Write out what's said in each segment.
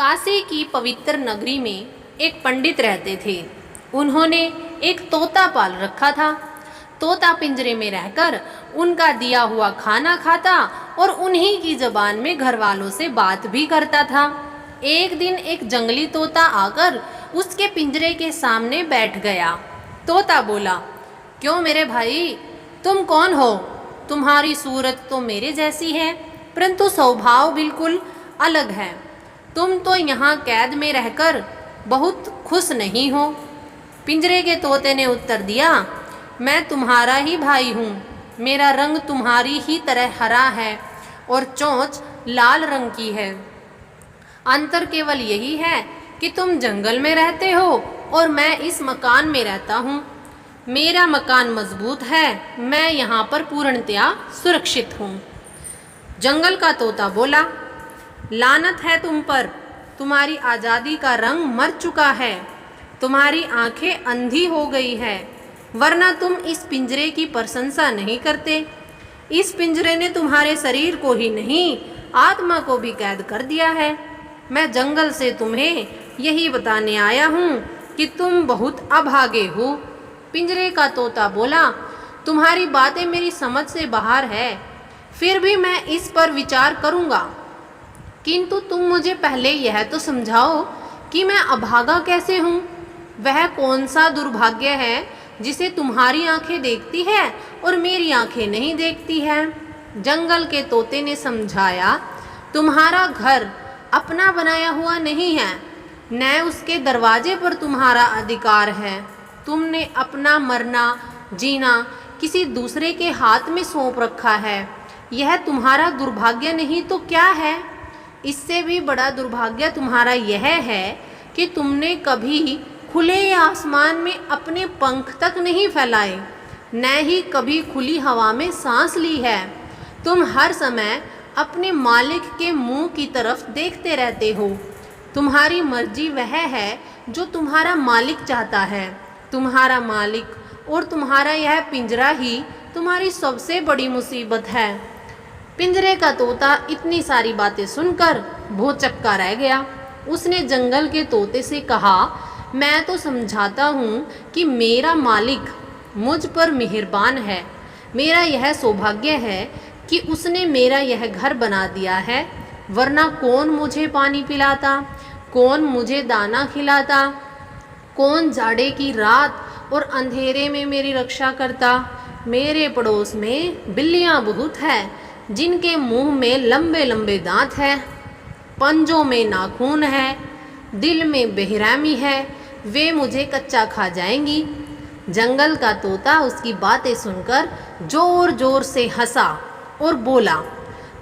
काशी की पवित्र नगरी में एक पंडित रहते थे। उन्होंने एक तोता पाल रखा था। तोता पिंजरे में रहकर उनका दिया हुआ खाना खाता और उन्हीं की जबान में घर वालों से बात भी करता था। एक दिन एक जंगली तोता आकर उसके पिंजरे के सामने बैठ गया। तोता बोला, क्यों मेरे भाई, तुम कौन हो? तुम्हारी सूरत तो मेरे जैसी है, परंतु स्वभाव बिल्कुल अलग है। तुम तो यहाँ कैद में रहकर बहुत खुश नहीं हो। पिंजरे के तोते ने उत्तर दिया, मैं तुम्हारा ही भाई हूँ। मेरा रंग तुम्हारी ही तरह हरा है और चोंच लाल रंग की है। अंतर केवल यही है कि तुम जंगल में रहते हो और मैं इस मकान में रहता हूँ। मेरा मकान मजबूत है, मैं यहाँ पर पूर्णतया सुरक्षित हूँ। जंगल का तोता बोला, लानत है तुम पर, तुम्हारी आज़ादी का रंग मर चुका है, तुम्हारी आंखें अंधी हो गई है, वरना तुम इस पिंजरे की प्रशंसा नहीं करते। इस पिंजरे ने तुम्हारे शरीर को ही नहीं, आत्मा को भी कैद कर दिया है। मैं जंगल से तुम्हें यही बताने आया हूँ कि तुम बहुत अभागे हो। पिंजरे का तोता बोला, तुम्हारी बातें मेरी समझ से बाहर है, फिर भी मैं इस पर विचार करूँगा, किंतु तुम मुझे पहले यह तो समझाओ कि मैं अभागा कैसे हूँ। वह कौन सा दुर्भाग्य है जिसे तुम्हारी आंखें देखती है और मेरी आंखें नहीं देखती हैं। जंगल के तोते ने समझाया, तुम्हारा घर अपना बनाया हुआ नहीं है, न उसके दरवाजे पर तुम्हारा अधिकार है। तुमने अपना मरना जीना किसी दूसरे के हाथ में सौंप रखा है। यह तुम्हारा दुर्भाग्य नहीं तो क्या है? इससे भी बड़ा दुर्भाग्य तुम्हारा यह है कि तुमने कभी खुले आसमान में अपने पंख तक नहीं फैलाए, न ही कभी खुली हवा में सांस ली है। तुम हर समय अपने मालिक के मुंह की तरफ देखते रहते हो। तुम्हारी मर्जी वह है जो तुम्हारा मालिक चाहता है। तुम्हारा मालिक और तुम्हारा यह पिंजरा ही तुम्हारी सबसे बड़ी मुसीबत है। पिंजरे का तोता इतनी सारी बातें सुनकर भौंचक्का रह गया। उसने जंगल के तोते से कहा, मैं तो समझाता हूँ कि मेरा मालिक मुझ पर मेहरबान है। मेरा यह सौभाग्य है कि उसने मेरा यह घर बना दिया है, वरना कौन मुझे पानी पिलाता, कौन मुझे दाना खिलाता, कौन जाड़े की रात और अंधेरे में मेरी रक्षा करता। मेरे पड़ोस में बिल्लियाँ बहुत हैं, जिनके मुंह में लंबे लंबे दांत हैं, पंजों में नाखून है, दिल में बेरहमी है, वे मुझे कच्चा खा जाएंगी। जंगल का तोता उसकी बातें सुनकर जोर जोर से हंसा और बोला,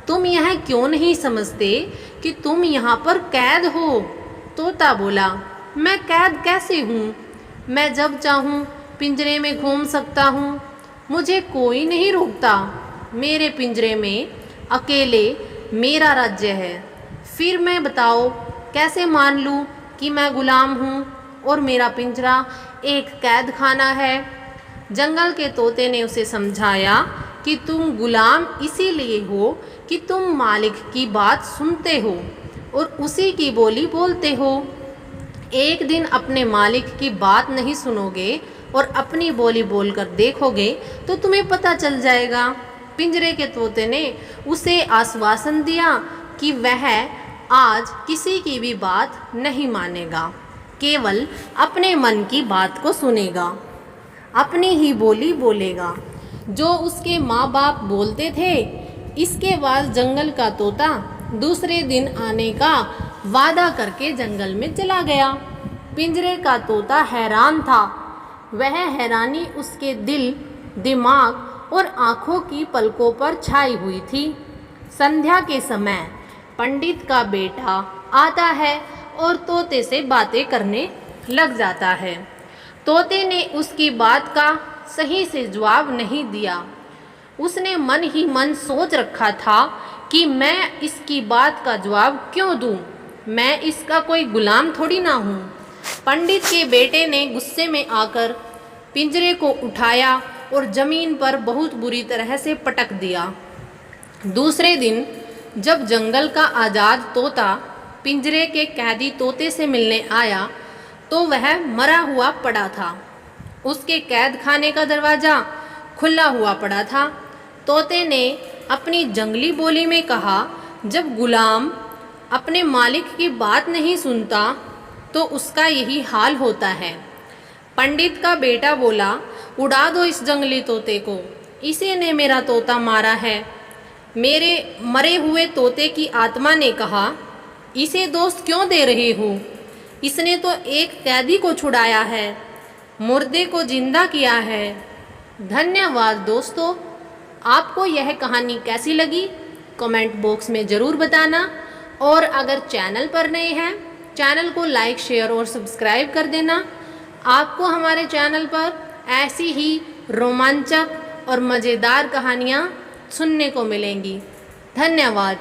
तुम यह क्यों नहीं समझते कि तुम यहाँ पर कैद हो? तोता बोला, मैं कैद कैसे हूँ? मैं जब चाहूँ पिंजरे में घूम सकता हूँ, मुझे कोई नहीं रोकता। मेरे पिंजरे में अकेले मेरा राज्य है। फिर मैं बताओ कैसे मान लूँ कि मैं गुलाम हूँ और मेरा पिंजरा एक कैद खाना है। जंगल के तोते ने उसे समझाया कि तुम गुलाम इसीलिए हो कि तुम मालिक की बात सुनते हो और उसी की बोली बोलते हो। एक दिन अपने मालिक की बात नहीं सुनोगे और अपनी बोली बोलकर देखोगे तो तुम्हें पता चल जाएगा। पिंजरे के तोते ने उसे आश्वासन दिया कि वह आज किसी की भी बात नहीं मानेगा, केवल अपने मन की बात को सुनेगा, अपनी ही बोली बोलेगा जो उसके माँ बाप बोलते थे। इसके बाद जंगल का तोता दूसरे दिन आने का वादा करके जंगल में चला गया। पिंजरे का तोता हैरान था। वह हैरानी उसके दिल, दिमाग और आँखों की पलकों पर छाई हुई थी। संध्या के समय पंडित का बेटा आता है और तोते से बातें करने लग जाता है। तोते ने उसकी बात का सही से जवाब नहीं दिया। उसने मन ही मन सोच रखा था कि मैं इसकी बात का जवाब क्यों दूं? मैं इसका कोई गुलाम थोड़ी ना हूँ। पंडित के बेटे ने गुस्से में आकर पिंजरे को उठाया और जमीन पर बहुत बुरी तरह से पटक दिया। दूसरे दिन जब जंगल का आज़ाद तोता पिंजरे के कैदी तोते से मिलने आया तो वह मरा हुआ पड़ा था। उसके कैद खाने का दरवाज़ा खुला हुआ पड़ा था। तोते ने अपनी जंगली बोली में कहा, जब गुलाम अपने मालिक की बात नहीं सुनता तो उसका यही हाल होता है। पंडित का बेटा बोला, उड़ा दो इस जंगली तोते को, इसी ने मेरा तोता मारा है। मेरे मरे हुए तोते की आत्मा ने कहा, इसे दोस्त क्यों दे रहे हो? इसने तो एक कैदी को छुड़ाया है, मुर्दे को जिंदा किया है। धन्यवाद दोस्तों। आपको यह कहानी कैसी लगी कमेंट बॉक्स में ज़रूर बताना, और अगर चैनल पर नए हैं चैनल को लाइक शेयर और सब्सक्राइब कर देना। आपको हमारे चैनल पर ऐसी ही रोमांचक और मज़ेदार कहानियाँ सुनने को मिलेंगी। धन्यवाद।